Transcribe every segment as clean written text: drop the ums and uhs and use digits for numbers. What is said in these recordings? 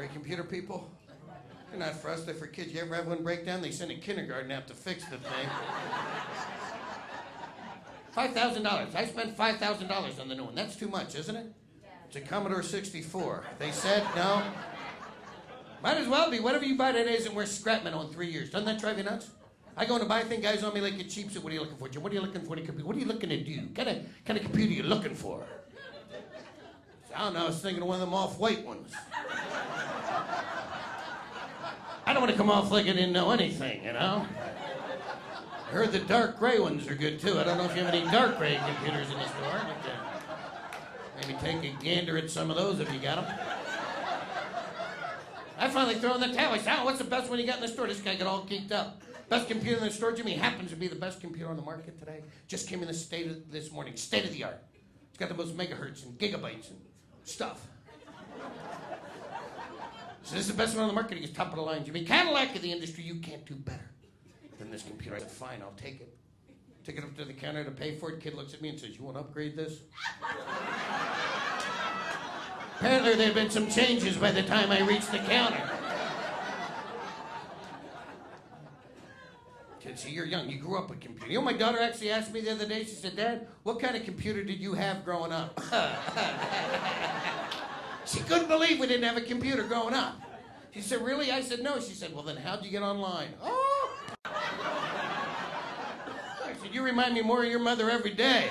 Are you computer people? They're not for us, they're for kids. You ever have one break down? They send a kindergarten out to fix the thing. $5,000. I spent $5,000 on the new one. That's too much, isn't it? It's a Commodore 64. They said no. Might as well be. Whatever you buy today isn't worth scrap metal in 3 years. Doesn't that drive you nuts? I go in to buy a thing, guys on me like a cheap suit. What are you looking for, Jim? What are you looking for in a computer? What are you looking to do? What kind of computer are you looking for? I don't know. I was thinking of one of them off-white ones. I don't want to come off like I didn't know anything, you know? I heard the dark gray ones are good, too. I don't know if you have any dark gray computers in the store. Maybe take a gander at some of those if you got them. I finally throw in the towel. I said, oh, what's the best one you got in the store? This guy got all geeked up. Best computer in the store, Jimmy, happens to be the best computer on the market today. Just came in this morning. State of the art. It's got the most megahertz and gigabytes and stuff. So this is the best one on the market. He gets top of the line, Jimmy. Cadillac of the industry, you can't do better than this computer. I said, fine, I'll take it. Take it up to the counter to pay for it. Kid looks at me and says, you want to upgrade this? Apparently there had been some changes by the time I reached the counter. Kid, see, you're young. You grew up with computers. You know, my daughter actually asked me the other day, she said, Dad, what kind of computer did you have growing up? She couldn't believe we didn't have a computer growing up. She said, really? I said, no. She said, well, then how'd you get online? Oh! I said, you remind me more of your mother every day.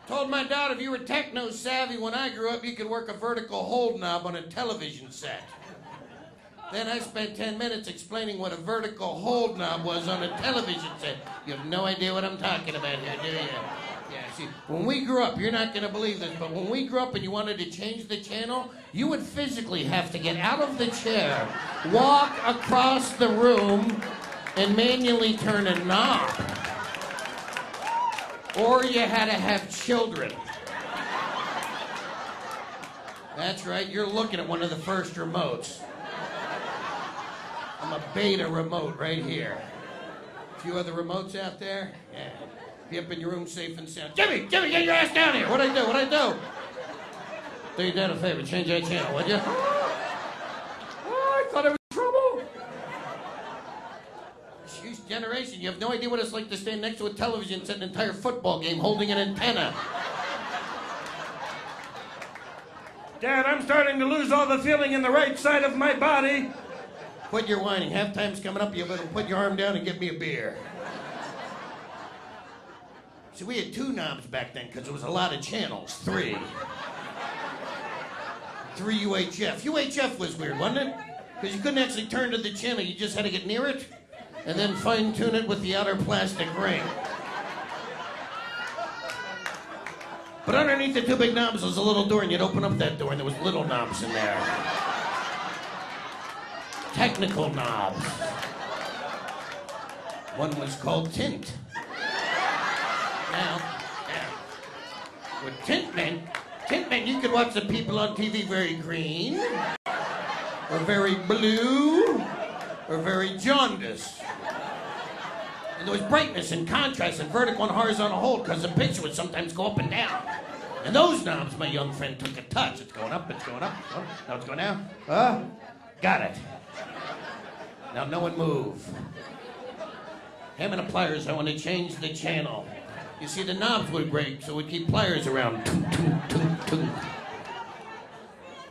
Told my daughter if you were techno-savvy when I grew up, you could work a vertical hold knob on a television set. Then I spent 10 minutes explaining what a vertical hold knob was on a television set. You have no idea what I'm talking about here, do you? Yeah, see, when we grew up, you're not going to believe this, but when we grew up and you wanted to change the channel, you would physically have to get out of the chair, walk across the room, and manually turn a knob. Or you had to have children. That's right, you're looking at one of the first remotes. I'm a beta remote right here. A few other remotes out there? Yeah. Be up in your room safe and sound. Jimmy, get your ass down here. What'd I do? Do your dad a favor, change that channel, would you? Oh, I thought I was in trouble. Sheesh, generation, you have no idea what it's like to stand next to a television set an entire football game holding an antenna. Dad, I'm starting to lose all the feeling in the right side of my body. Quit your whining. Halftime's coming up. You better put your arm down and get me a beer. See, we had 2 knobs back then because there was a lot of channels. 3. 3 UHF. UHF was weird, wasn't it? Because you couldn't actually turn to the channel. You just had to get near it and then fine-tune it with the outer plastic ring. But underneath the 2 big knobs was a little door, and you'd open up that door, and there was little knobs in there. Technical knobs. One was called tint. Now, with tint meant you could watch the people on TV very green, or very blue, or very jaundiced. And there was brightness and contrast and vertical and horizontal hold because the picture would sometimes go up and down. And those knobs, my young friend took a touch. It's going up, it's going up. Oh, now it's going down. Got it. Now no one move. Hammer and pliers, I want to change the channel. You see, the knobs would break, so we'd keep pliers around. Toot, toot, toot, toot.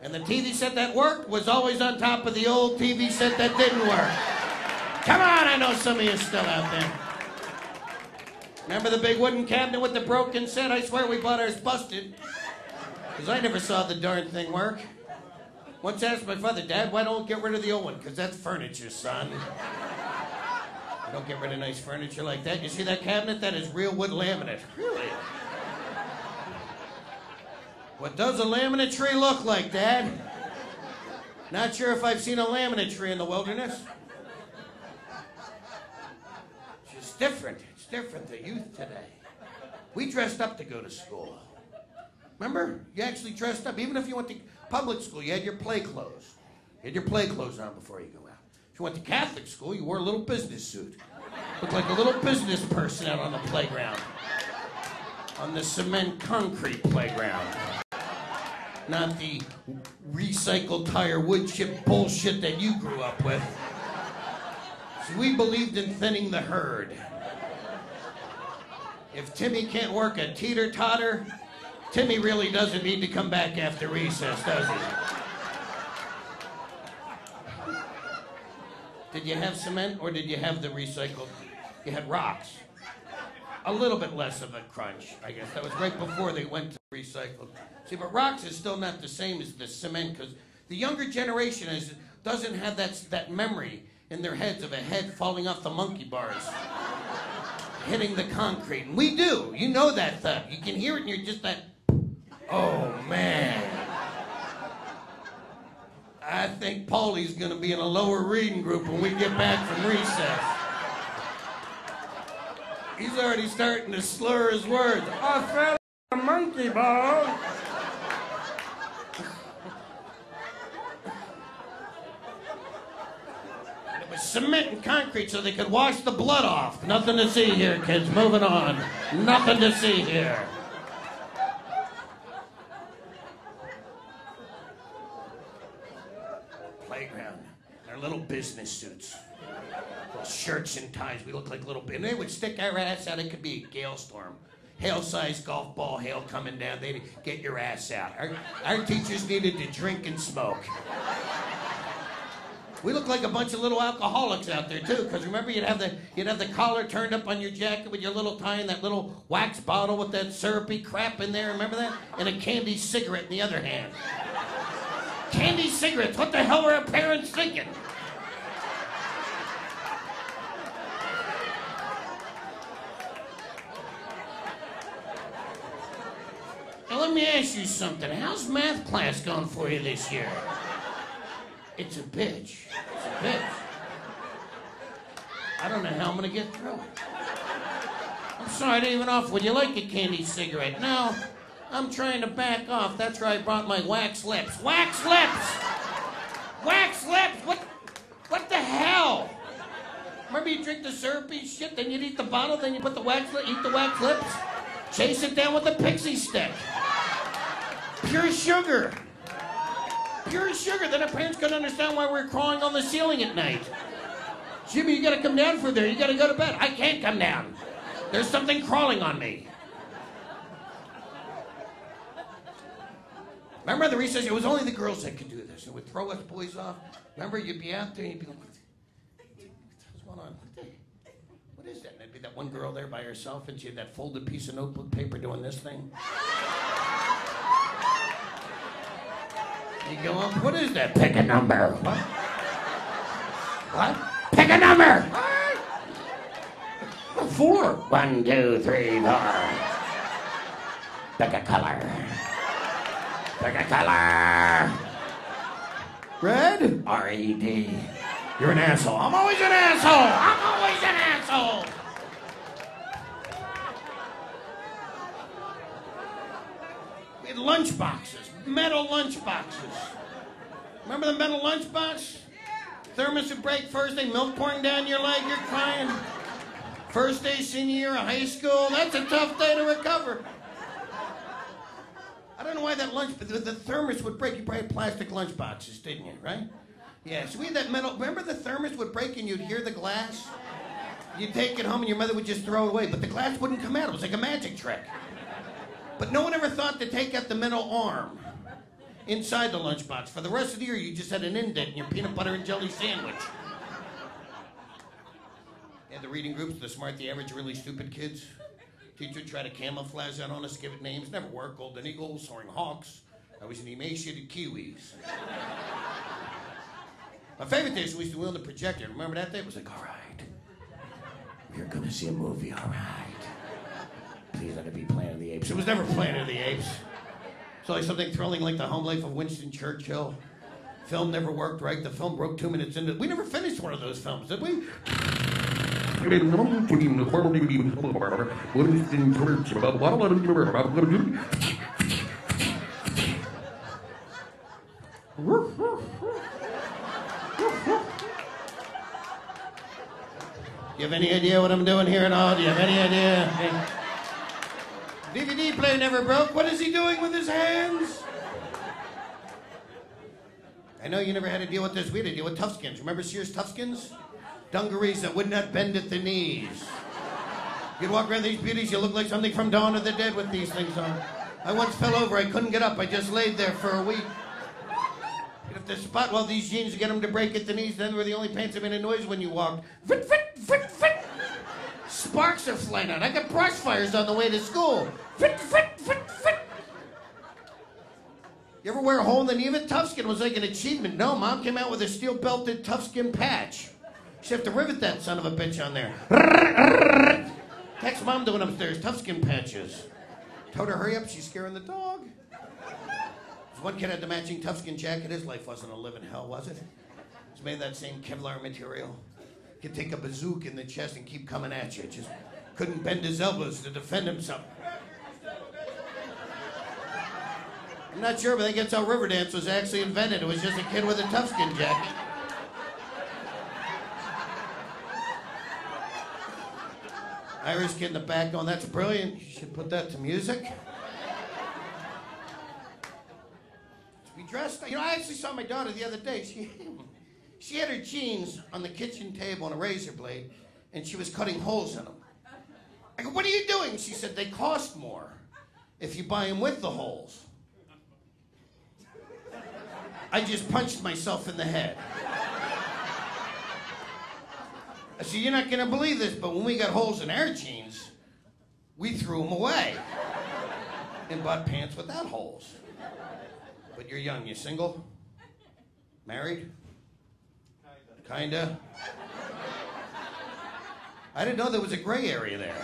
And the TV set that worked was always on top of the old TV set that didn't work. Come on, I know some of you are still out there. Remember the big wooden cabinet with the broken set? I swear we bought ours busted. Because I never saw the darn thing work. Once asked my father, Dad, why don't we get rid of the old one? Because that's furniture, son. You don't get rid of nice furniture like that. You see that cabinet? That is real wood laminate. Really? What does a laminate tree look like, Dad? Not sure if I've seen a laminate tree in the wilderness. It's just different. It's different, the youth today. We dressed up to go to school. Remember? You actually dressed up. Even if you went to public school, you had your play clothes. You had your play clothes on before you go out. If you went to Catholic school, you wore a little business suit. Looked like a little business person out on the playground. On the cement concrete playground. Not the recycled tire wood chip bullshit that you grew up with. So we believed in thinning the herd. If Timmy can't work a teeter-totter, Timmy really doesn't need to come back after recess, does he? Did you have cement or did you have the recycled? You had rocks. A little bit less of a crunch, I guess. That was right before they went to recycled. See, but rocks is still not the same as the cement because the younger generation doesn't have that memory in their heads of a head falling off the monkey bars, hitting the concrete. And we do. You know that thud. You can hear it and you're just that, oh, man. I think Paulie's going to be in a lower reading group when we get back from recess. He's already starting to slur his words. I fell a monkey ball. It was cement and concrete so they could wash the blood off. Nothing to see here, kids. Moving on. Nothing to see here. Playground. Our little business suits. Little shirts and ties. We look like little... And they would stick our ass out. It could be a gale storm. Hail-sized golf ball hail coming down. They'd get your ass out. Our teachers needed to drink and smoke. We look like a bunch of little alcoholics out there, too. Because remember, you'd have the collar turned up on your jacket with your little tie and that little wax bottle with that syrupy crap in there. Remember that? And a candy cigarette in the other hand. Candy cigarettes. What the hell were our parents thinking? Now, let me ask you something. How's math class going for you this year? It's a bitch. It's a bitch. I don't know how I'm going to get through it. I'm sorry, I didn't even offer. Would you like a candy cigarette? No, I'm trying to back off. That's why I brought my wax lips. Wax lips! Wax lips! What the hell? Remember you drink the syrupy shit, then you'd eat the bottle, then you put the eat the wax lips? Chase it down with a pixie stick. Pure sugar. Pure sugar. Then our parents couldn't understand why we're crawling on the ceiling at night. Jimmy, you gotta come down for there. You gotta go to bed. I can't come down. There's something crawling on me. Remember the recess? It was only the girls that could do this. It would throw us boys off. Remember, you'd be out there and you'd be like, what's going on? What is that? And there'd be that one girl there by herself and she had that folded piece of notebook paper doing this thing. You go up, what is that? Pick a number. What? What? Pick a number! What? 4. 1, 2, 3, 4. Pick a color. Pick a color. Red? R-E-D. You're an asshole. I'm always an asshole. I'm always an asshole. We had lunch boxes, metal lunch boxes. Remember the metal lunch box? Thermos would break first day, milk pouring down your leg, you're crying. First day senior year of high school, that's a tough day to recover. I don't know why that the thermos would break. You probably had plastic lunch boxes, didn't you, right? Yeah, so we had that metal, remember the thermos would break and you'd hear the glass? You'd take it home and your mother would just throw it away, but the glass wouldn't come out. It was like a magic trick. But no one ever thought to take out the metal arm inside the lunchbox. For the rest of the year, you just had an indent in your peanut butter and jelly sandwich. And the reading groups, the smart, the average, really stupid kids. Teacher would try to camouflage that on us, give it names. Never worked. Golden eagles, soaring hawks. I was an emaciated kiwis. My favorite day was we used to wheel the projector. Remember that day? It was like, all right, we're going to see a movie, all right. Please let it be Planet of the Apes. It was never Planet of the Apes. So like something thrilling like The Home Life of Winston Churchill. Film never worked right. The film broke 2 minutes into it. We never finished one of those films, did we? You have any idea what I'm doing here at all? Do you have any idea? DVD player never broke. What is he doing with his hands? I know you never had to deal with this. We had to deal with Toughskins. Remember Sears Toughskins? Dungarees that would not bend at the knees. You'd walk around these beauties, you look like something from Dawn of the Dead with these things on. I once fell over, I couldn't get up, I just laid there for a week. You'd have to spot well these jeans to get them to break at the knees, then were the only pants that made a noise when you walked. Fit, fit, fit, fit. Sparks are flying out. I got brush fires on the way to school. Fit, fit, fit, fit. You ever wear a hole in the knee of it? Toughskin was like an achievement. No, Mom came out with a steel-belted Toughskin patch. She'd have to rivet that son of a bitch on there. Text Mom doing upstairs, Toughskin patches. Told her, hurry up, she's scaring the dog. One kid had the matching Toughskin jacket. His life wasn't a living hell, was it? It was made of that same Kevlar material. Could take a bazooka in the chest and keep coming at you. Just couldn't bend his elbows to defend himself. I'm not sure, but I think that's how Riverdance was actually invented. It was just a kid with a Toughskin jacket. Irish kid in the back going, that's brilliant. You should put that to music. We dressed, you know, I actually saw my daughter the other day. She had her jeans on the kitchen table on a razor blade, and she was cutting holes in them. I go, what are you doing? She said, they cost more if you buy them with the holes. I just punched myself in the head. I said, you're not going to believe this, but when we got holes in our jeans, we threw them away and bought pants without holes. But you're young. You single? Married? Kinda. I didn't know there was a gray area there.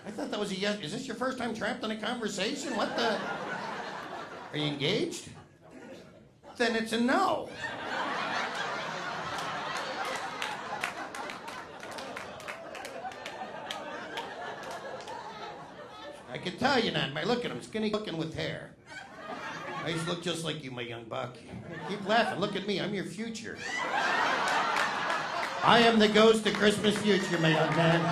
I thought that was a yes. Is this your first time trapped in a conversation? What the? Are you engaged? Then it's a no. I can tell you're not. Look at him, skinny looking with hair. I used to look just like you, my young buck. Keep laughing. Look at me. I'm your future. I am the ghost of Christmas future, my young man.